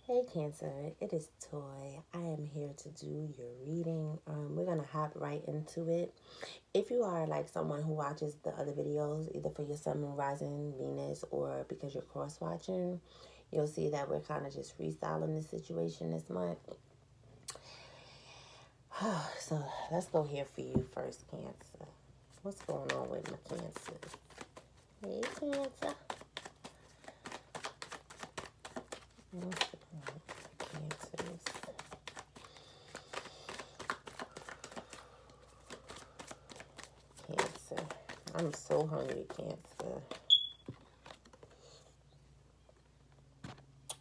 Hey Cancer, it is Toy. I am here to do your reading. We're gonna hop right into it. If you are like someone who watches the other videos, either for your Sun, Moon, Rising, Venus, or because you're cross watching, you'll see that we're kind of just freestyling this situation this month. So let's go here for you first, Cancer. What's going on with my Cancer? Hey Cancer. What's going on with my Cancers? Cancer. I'm so hungry, Cancer.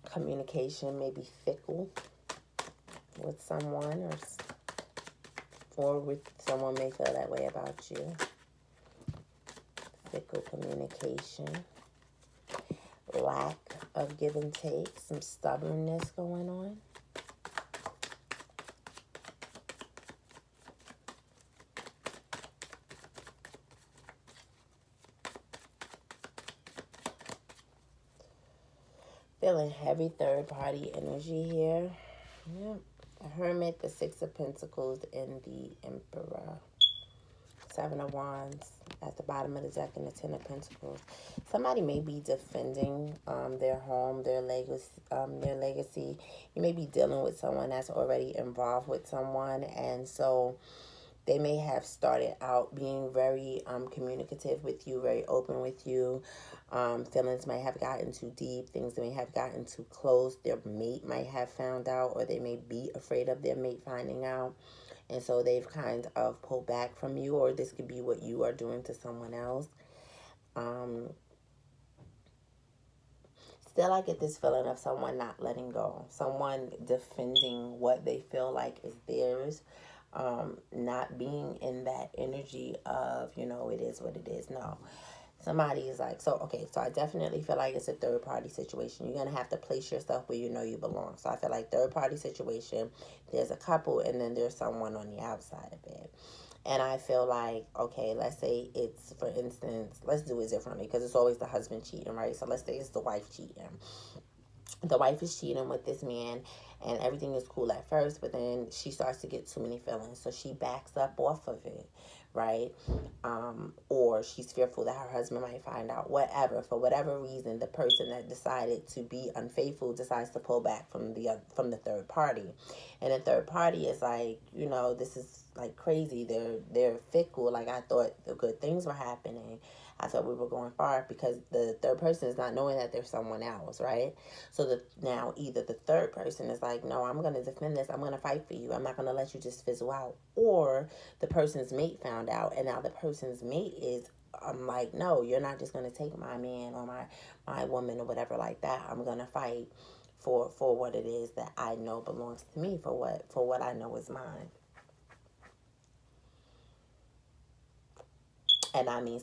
Communication may be fickle with someone, or with someone may feel that way about you. Fickle communication, lack of give and take, some stubbornness going on. Feeling heavy third party energy here. Yep. The Hermit, the Six of Pentacles, and the Emperor. Seven of Wands at the bottom of the deck, and the Ten of Pentacles. Somebody may be defending their home, their legacy. You may be dealing with someone that's already involved with someone, and so they may have started out being very communicative with you, very open with you. Feelings may have gotten too deep. Things may have gotten too close. Their mate might have found out, or they may be afraid of their mate finding out. And so they've kind of pulled back from you, or this could be what you are doing to someone else. Still, I get this feeling of someone not letting go, someone defending what they feel like is theirs, not being in that energy of, it is what it is. No. Somebody is like, so I definitely feel like it's a third party situation. You're going to have to place yourself where you know you belong. So I feel like third party situation, there's a couple and then there's someone on the outside of it. And I feel like, okay, let's say it's, for instance, let's do it differently because it's always the husband cheating, right? So let's say it's the wife cheating. The wife is cheating with this man and everything is cool at first, but then she starts to get too many feelings, so she backs up off of it, right? Or she's fearful that her husband might find out. Whatever, for whatever reason, the person that decided to be unfaithful decides to pull back from the third party, and the third party is like, this is like crazy. They're fickle. Like, I thought the good things were happening. I thought we were going far, because the third person is not knowing that there's someone else, right? So now either the third person is like, no, I'm going to defend this. I'm going to fight for you. I'm not going to let you just fizzle out. Or the person's mate found out, and now the person's mate is, I'm like, no, you're not just going to take my man or my woman or whatever like that. I'm going to fight for what it is that I know belongs to me, for what I know is mine. And I mean,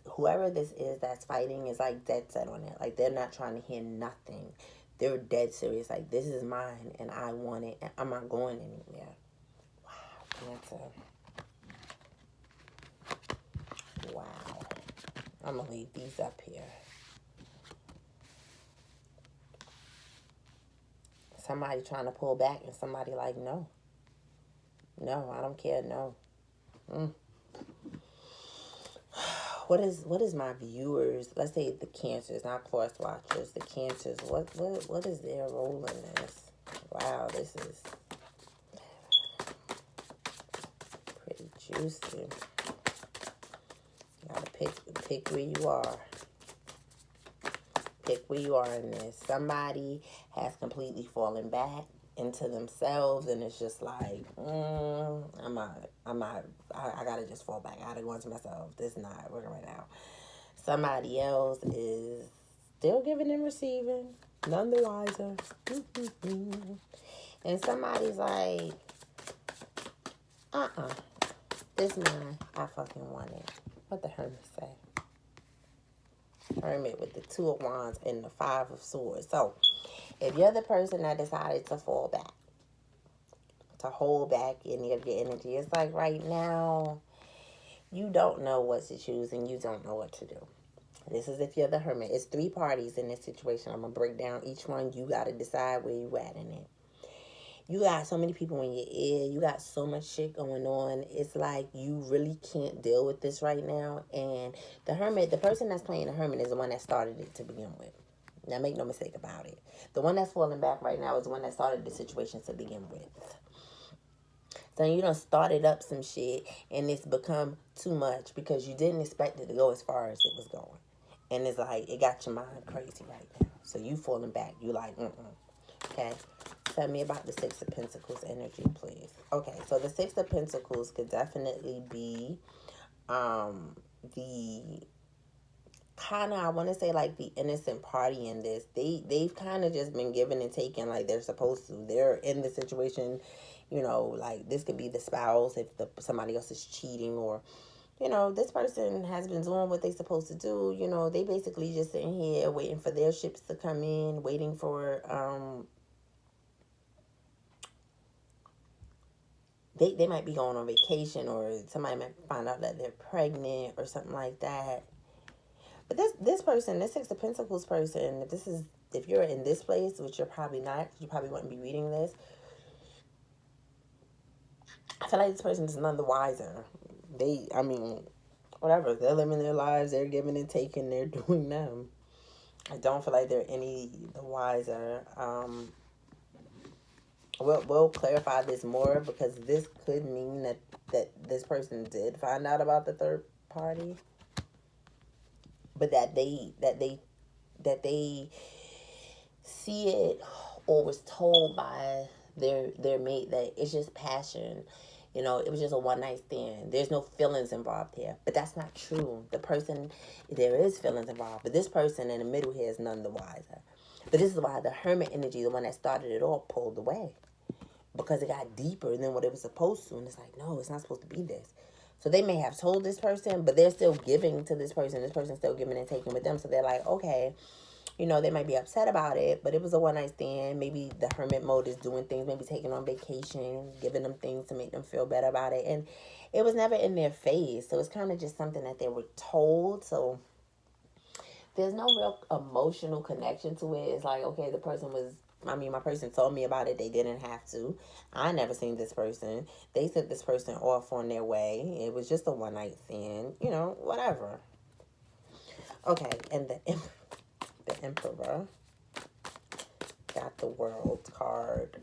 whoever this is that's fighting is like dead set on it. Like, they're not trying to hear nothing. They're dead serious. Like, this is mine and I want it and I'm not going anywhere. Wow, Cancer. Wow. I'm going to leave these up here. Somebody trying to pull back and somebody like, no. No, I don't care. No. What is my viewers? Let's say the Cancers, not cross watchers. The Cancers. What is their role in this? Wow, this is pretty juicy. You gotta pick where you are. Pick where you are in this. Somebody has completely fallen back into themselves, and it's just like, I gotta just fall back. I gotta go into myself. This is not working right now. Somebody else is still giving and receiving, none the wiser. And somebody's like, this mine, I fucking want it. What the Hermit say? Hermit with the Two of Wands and the Five of Swords. So, if you're the person that decided to fall back, to hold back any of your energy, it's like right now, you don't know what to choose and you don't know what to do. This is if you're the hermit. It's three parties in this situation. I'm going to break down each one. You got to decide where you at in it. You got so many people in your ear. You got so much shit going on. It's like you really can't deal with this right now. And the hermit, the person that's playing the hermit is the one that started it to begin with. Now, make no mistake about it. The one that's falling back right now is the one that started the situation to begin with. So you done started up some shit and it's become too much because you didn't expect it to go as far as it was going. And it's like, it got your mind crazy right now. So you falling back. You like, okay. Tell me about the Six of Pentacles energy, please. Okay, so the Six of Pentacles could definitely be the kind of, I want to say, like the innocent party in this. They've kind of just been given and taken like they're supposed to. They're in the situation, you know, like this could be the spouse if somebody else is cheating, or you know, this person has been doing what they're supposed to do. You know, they basically just sitting here waiting for their ships to come in, waiting for they might be going on vacation, or somebody might find out that they're pregnant or something like that. But this person, this Six of Pentacles person, if you're in this place, which you're probably not, you probably wouldn't be reading this. I feel like this person is none the wiser. Whatever, they're living their lives, they're giving and taking, they're doing them. I don't feel like they're any the wiser. We'll clarify this more because this could mean that this person did find out about the third party, but that they see it or was told by their mate that it's just passion. You know, it was just a one night stand. There's no feelings involved here. But that's not true. There is feelings involved. But this person in the middle here is none the wiser. But this is why the hermit energy, the one that started it all, pulled away. Because it got deeper than what it was supposed to. And it's like, no, it's not supposed to be this. So they may have told this person, but they're still giving to this person. This person's still giving and taking with them. So they're like, okay, you know, they might be upset about it, but it was a one night stand. Maybe the hermit mode is doing things, maybe taking on vacation, giving them things to make them feel better about it. And it was never in their face. So it's kind of just something that they were told. So there's no real emotional connection to it. It's like, okay, my person told me about it. They didn't have to. I never seen this person. They sent this person off on their way. It was just a one night stand, you know, whatever. Okay, and the Emperor got the World card,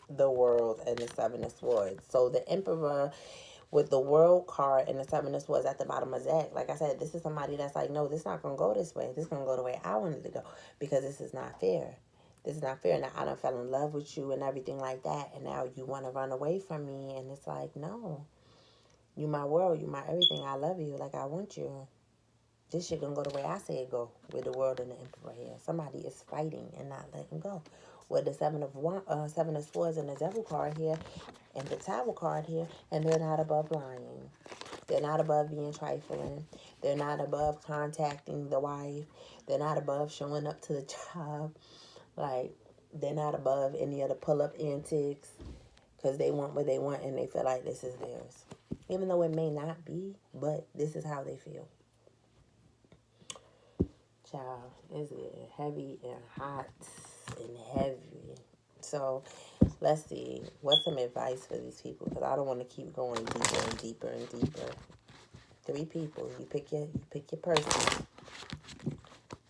the World, and the Seven of Swords. So the Emperor with the World card and the Seven of Swords at the bottom of the deck, like I said, this is somebody that's like, no, this is not going to go this way. This is going to go the way I wanted to go because this is not fair. This is not fair. Now, I done fell in love with you and everything like that, and now you want to run away from me, and it's like, no. You my world. You my everything. I love you. Like, I want you. This shit gonna go the way I say it go with the World and the Emperor here. Somebody is fighting and not letting go. With the Seven of Swords and the Devil card here, and the Tower card here, and they're not above lying. They're not above being trifling. They're not above contacting the wife. They're not above showing up to the job. Like, they're not above any of the pull-up antics because they want what they want and they feel like this is theirs. Even though it may not be, but this is how they feel. Child, is it heavy and hot and heavy? So let's see. What's some advice for these people? Because I don't want to keep going deeper and deeper and deeper. Three people. You pick your person.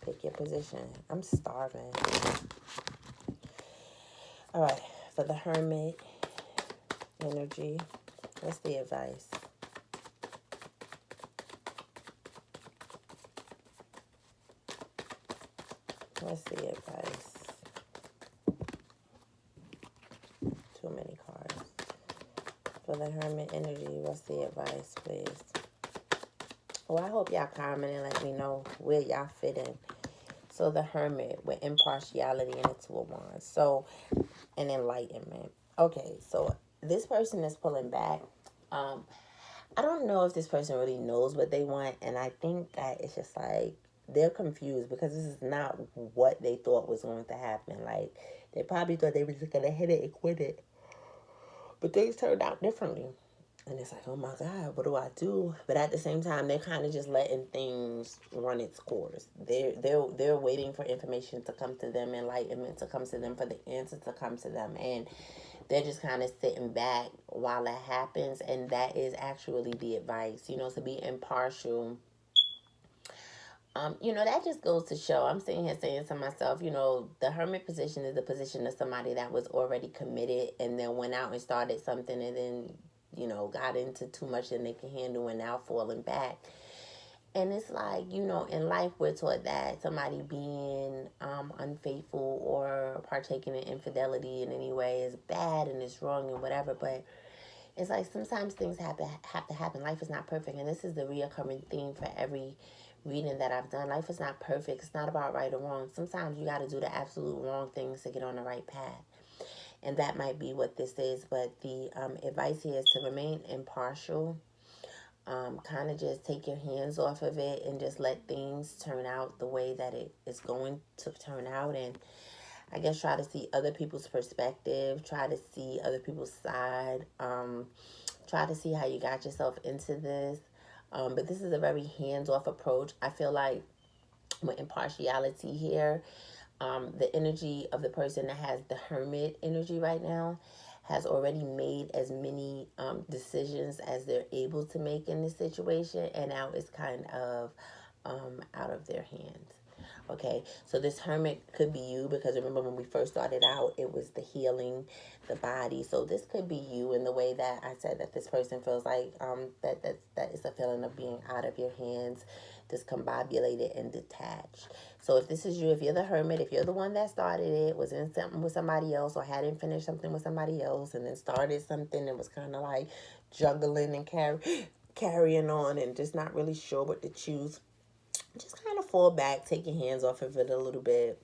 Pick your position. I'm starving. All right. For the Hermit energy, what's the advice? What's the advice? Too many cards. For the Hermit energy, what's the advice, please? Well, I hope y'all comment and let me know where y'all fit in. So the Hermit with impartiality and the Two of Wands. So, an enlightenment. Okay, so this person is pulling back. I don't know if this person really knows what they want, and I think that it's just like they're confused because this is not what they thought was going to happen. Like, they probably thought they were just going to hit it and quit it. But things turned out differently. And it's like, oh my God, what do I do? But at the same time, they're kind of just letting things run its course. They're waiting for information to come to them, enlightenment to come to them, for the answer to come to them, and they're just kind of sitting back while it happens. And that is actually the advice, to be impartial. That just goes to show. I'm sitting here saying to myself, the hermit position is the position of somebody that was already committed and then went out and started something and then, got into too much than they can handle and now falling back. And it's like, in life, we're taught that somebody being unfaithful or partaking in infidelity in any way is bad and it's wrong and whatever. But it's like sometimes things have to happen. Life is not perfect. And this is the reoccurring theme for every reading that I've done. Life is not perfect. It's not about right or wrong. Sometimes you got to do the absolute wrong things to get on the right path. And that might be what this is. But the advice here is to remain impartial. Kind of just take your hands off of it and just let things turn out the way that it is going to turn out. And I guess try to see other people's perspective, try to see other people's side, try to see how you got yourself into this. But this is a very hands-off approach. I feel like with impartiality here, the energy of the person that has the hermit energy right now has already made as many decisions as they're able to make in this situation, and now it's kind of out of their hands. Okay, so this hermit could be you, because remember when we first started out, it was the healing, the body. So this could be you in the way that I said that this person feels like that is a feeling of being out of your hands, discombobulated and detached. So if this is you, if you're the hermit, if you're the one that started it, was in something with somebody else, or hadn't finished something with somebody else, and then started something and was kind of like juggling and carrying on and just not really sure what to choose, just kind of fall back, take your hands off of it a little bit,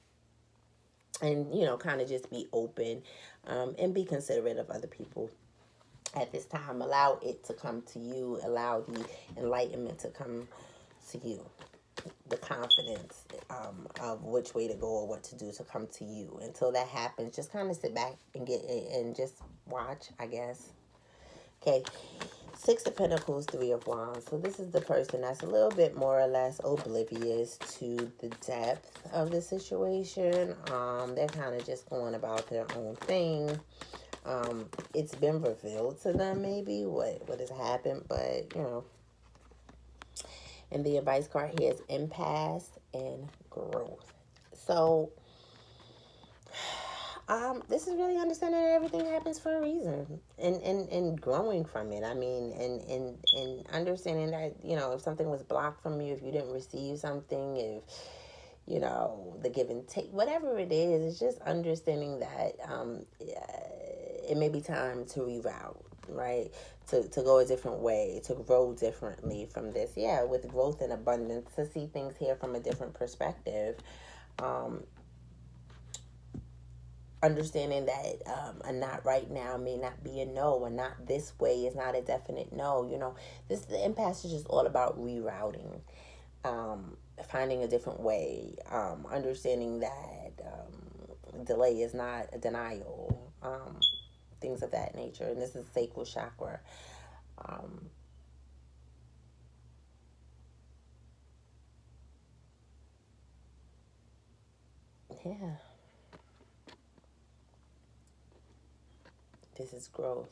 and kind of just be open, and be considerate of other people at this time. Allow it to come to you, allow the enlightenment to come to you, the confidence of which way to go or what to do to come to you. Until that happens, just kind of sit back and just watch, I guess. Okay, Six of Pentacles, Three of Wands. So this is the person that's a little bit more or less oblivious to the depth of the situation. They're kind of just going about their own thing. It's been revealed to them maybe what has happened, but And the advice card here is impasse and growth. So this is really understanding that everything happens for a reason, and growing from it. I mean, and understanding that, if something was blocked from you, if you didn't receive something, if, the give and take, whatever it is, it's just understanding that it may be time to reroute, right? To go a different way, to grow differently from this. Yeah, with growth and abundance, to see things here from a different perspective. Understanding that a not right now may not be a no, or not this way is not a definite no. The impasse is just all about rerouting, finding a different way, understanding that delay is not a denial, things of that nature. And this is sacral chakra. Yeah, this is growth.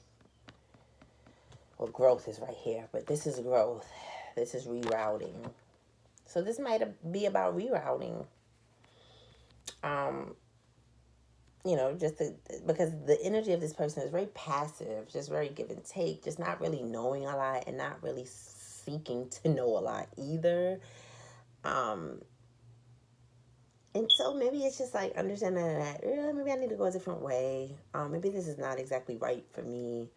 Well, growth is right here, but this is growth. This is rerouting. So this might be about rerouting. Because the energy of this person is very passive, just very give and take, just not really knowing a lot and not really seeking to know a lot either. And so maybe it's just like understanding that maybe I need to go a different way. Maybe this is not exactly right for me.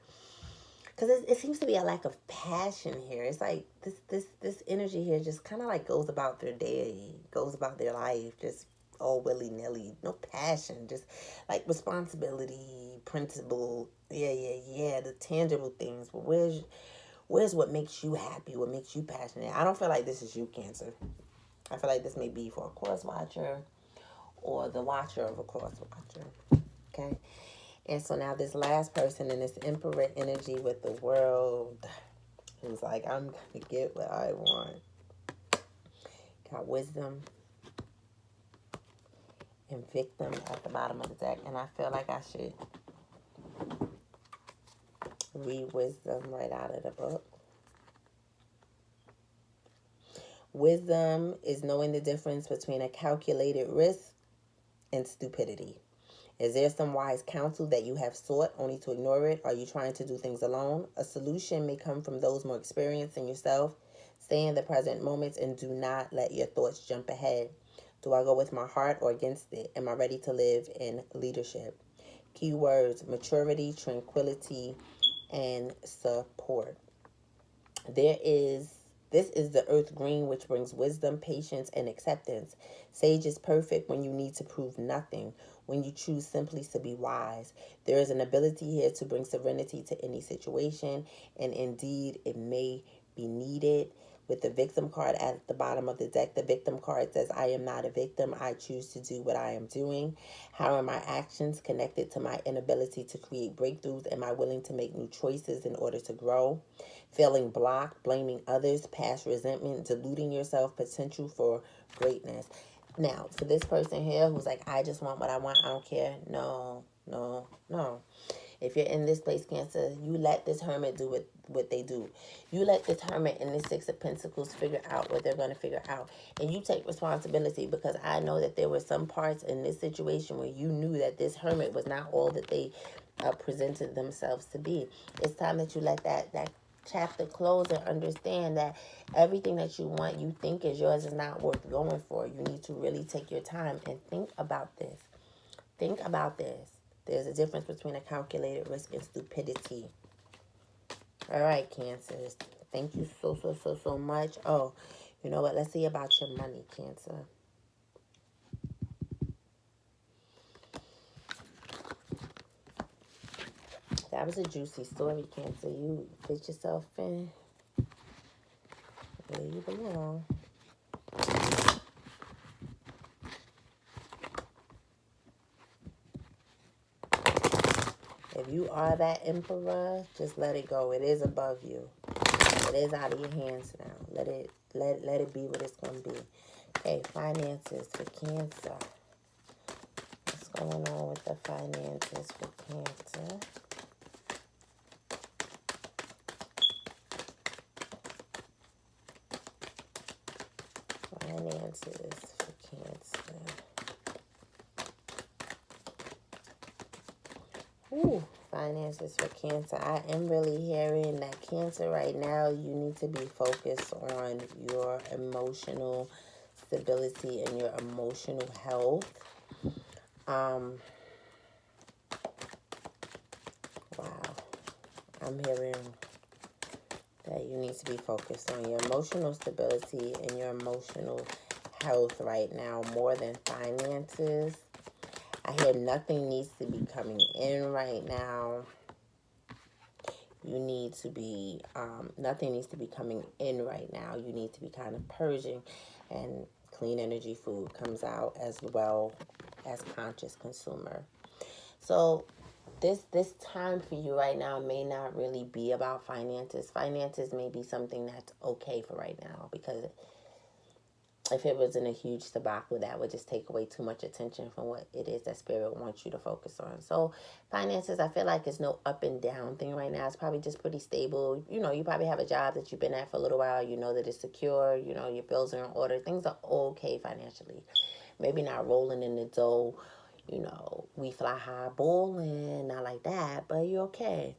Because it seems to be a lack of passion here. It's like this energy here just kind of like goes about their day, goes about their life, just all willy-nilly. No passion, just like responsibility, principle. Yeah. The tangible things. But where's what makes you happy? What makes you passionate? I don't feel like this is you, Cancer. I feel like this may be for a cross watcher or the watcher of a cross watcher. Okay? And so now this last person in this Emperor energy with the World, who's like, I'm going to get what I want. Got Wisdom and Victim at the bottom of the deck. And I feel like I should read Wisdom right out of the book. Wisdom is knowing the difference between a calculated risk and stupidity. Is there some wise counsel that you have sought only to ignore it? Are you trying to do things alone? A solution may come from those more experienced than yourself. Stay in the present moments and do not let your thoughts jump ahead. Do I go with my heart or against it? Am I ready to live in leadership? Keywords: maturity, tranquility, and support. This is the earth green, which brings wisdom, patience, and acceptance. Sage is perfect when you need to prove nothing, when you choose simply to be wise. There is an ability here to bring serenity to any situation, and indeed it may be needed. With the victim card at the bottom of the deck, the victim card says, I am not a victim. I choose to do what I am doing. How are my actions connected to my inability to create breakthroughs? Am I willing to make new choices in order to grow? Feeling blocked, blaming others, past resentment, deluding yourself, potential for greatness. Now, for this person here who's like, I just want what I want, I don't care. No, no, no. If you're in this place, Cancer, you let this Hermit do what they do. You let this Hermit and this Six of Pentacles figure out what they're going to figure out. And you take responsibility, because I know that there were some parts in this situation where you knew that this Hermit was not all that they presented themselves to be. It's time that you let that chapter close and understand that everything that you want, you think is yours, is not worth going for. You need to really take your time and think about this. Think about this. There's a difference between a calculated risk and stupidity. All right, Cancers. Thank you so much. Oh, you know what? Let's see about your money, Cancer. That was a juicy story, Cancer. You fit yourself in where you belong. If you are that Emperor, just let it go. It is above you. It is out of your hands now. Let it be what it's gonna be. Okay, finances for Cancer. What's going on with the finances for Cancer? Finances for Cancer. Ooh, finances for Cancer. I am really hearing that Cancer right now, you need to be focused on your emotional stability and your emotional health. Wow. I'm hearing that you need to be focused on your emotional stability and your emotional health right now more than finances. I hear nothing needs to be coming in right now. You need to be, nothing needs to be coming in right now. You need to be kind of purging, and clean energy food comes out as well as conscious consumer. So this time for you right now may not really be about finances. Finances may be something that's okay for right now, because if it was in a huge debacle, that would just take away too much attention from what it is that Spirit wants you to focus on. So finances, I feel like it's no up and down thing right now. It's probably just pretty stable. You know, you probably have a job that you've been at for a little while. You know that it's secure. You know, your bills are in order. Things are okay financially. Maybe not rolling in the dough. You know, we fly high bowling, not like that, but you're okay.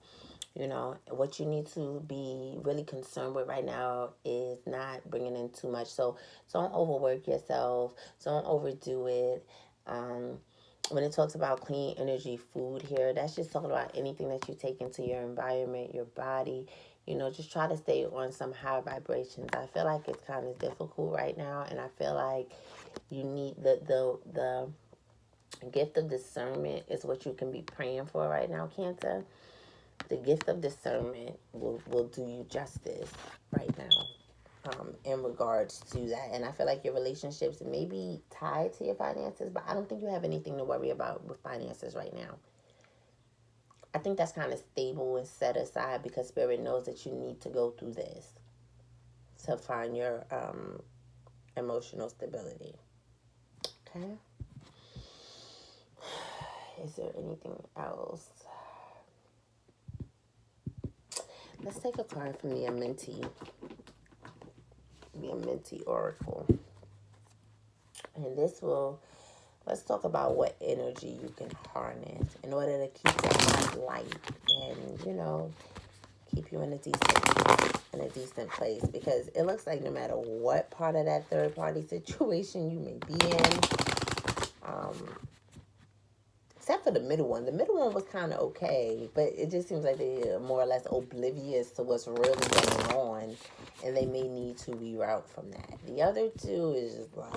You know, what you need to be really concerned with right now is not bringing in too much. So don't overwork yourself. Don't overdo it. When it talks about clean energy food here, that's just talking about anything that you take into your environment, your body. You know, just try to stay on some high vibrations. I feel like it's kind of difficult right now, and I feel like you need the gift of discernment is what you can be praying for right now, Cancer. The gift of discernment will do you justice right now, in regards to that. And I feel like your relationships may be tied to your finances, but I don't think you have anything to worry about with finances right now. I think that's kind of stable and set aside because Spirit knows that you need to go through this to find your emotional stability. Okay. Is there anything else? Let's take a card from the Amenti Oracle. And this will, let's talk about what energy you can harness in order to keep your heart light and, keep you in a decent place. Because it looks like no matter what part of that third party situation you may be in, except for the middle one. The middle one was kind of okay, but it just seems like they're more or less oblivious to what's really going on, and they may need to reroute from that. The other two is just like,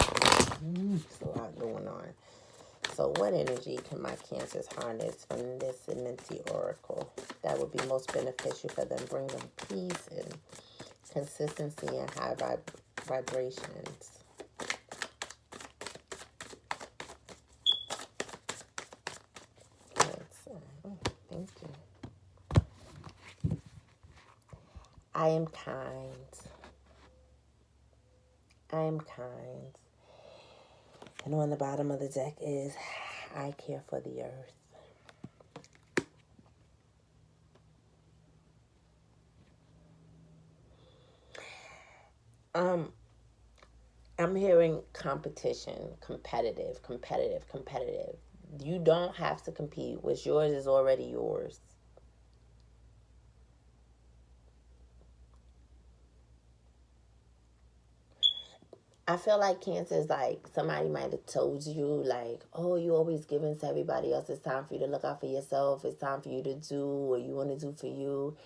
there's a lot going on. So what energy can my Cancers harness from this Amenti Oracle that would be most beneficial for them? Bring them peace and consistency and high vibrations. Thank you. I am kind. I am kind. And on the bottom of the deck is, I care for the earth. I'm hearing competition, competitive. You don't have to compete. What's yours is already yours. I feel like Cancer is like somebody might have told you, like, oh, you always giving to everybody else. It's time for you to look out for yourself. It's time for you to do what you want to do for you.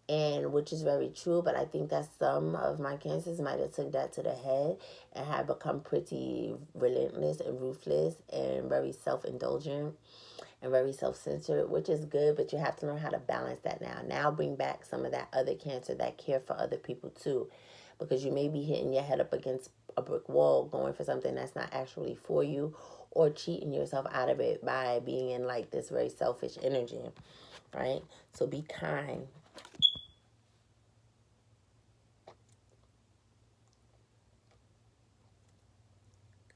And which is very true, but I think that some of my Cancers might have took that to the head and have become pretty relentless and ruthless and very self-indulgent and very self-centered, which is good, but you have to learn how to balance that now. Now bring back some of that other Cancer that care for other people too, because you may be hitting your head up against a brick wall going for something that's not actually for you, or cheating yourself out of it by being in like this very selfish energy, right? So be kind.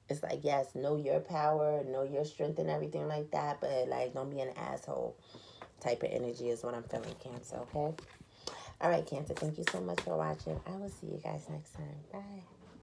It's like, yes, know your power, know your strength and everything like that, but like, don't be an asshole type of energy is what I'm feeling, Cancer, okay? All right, Cancer, thank you so much for watching. I will see you guys next time. Bye.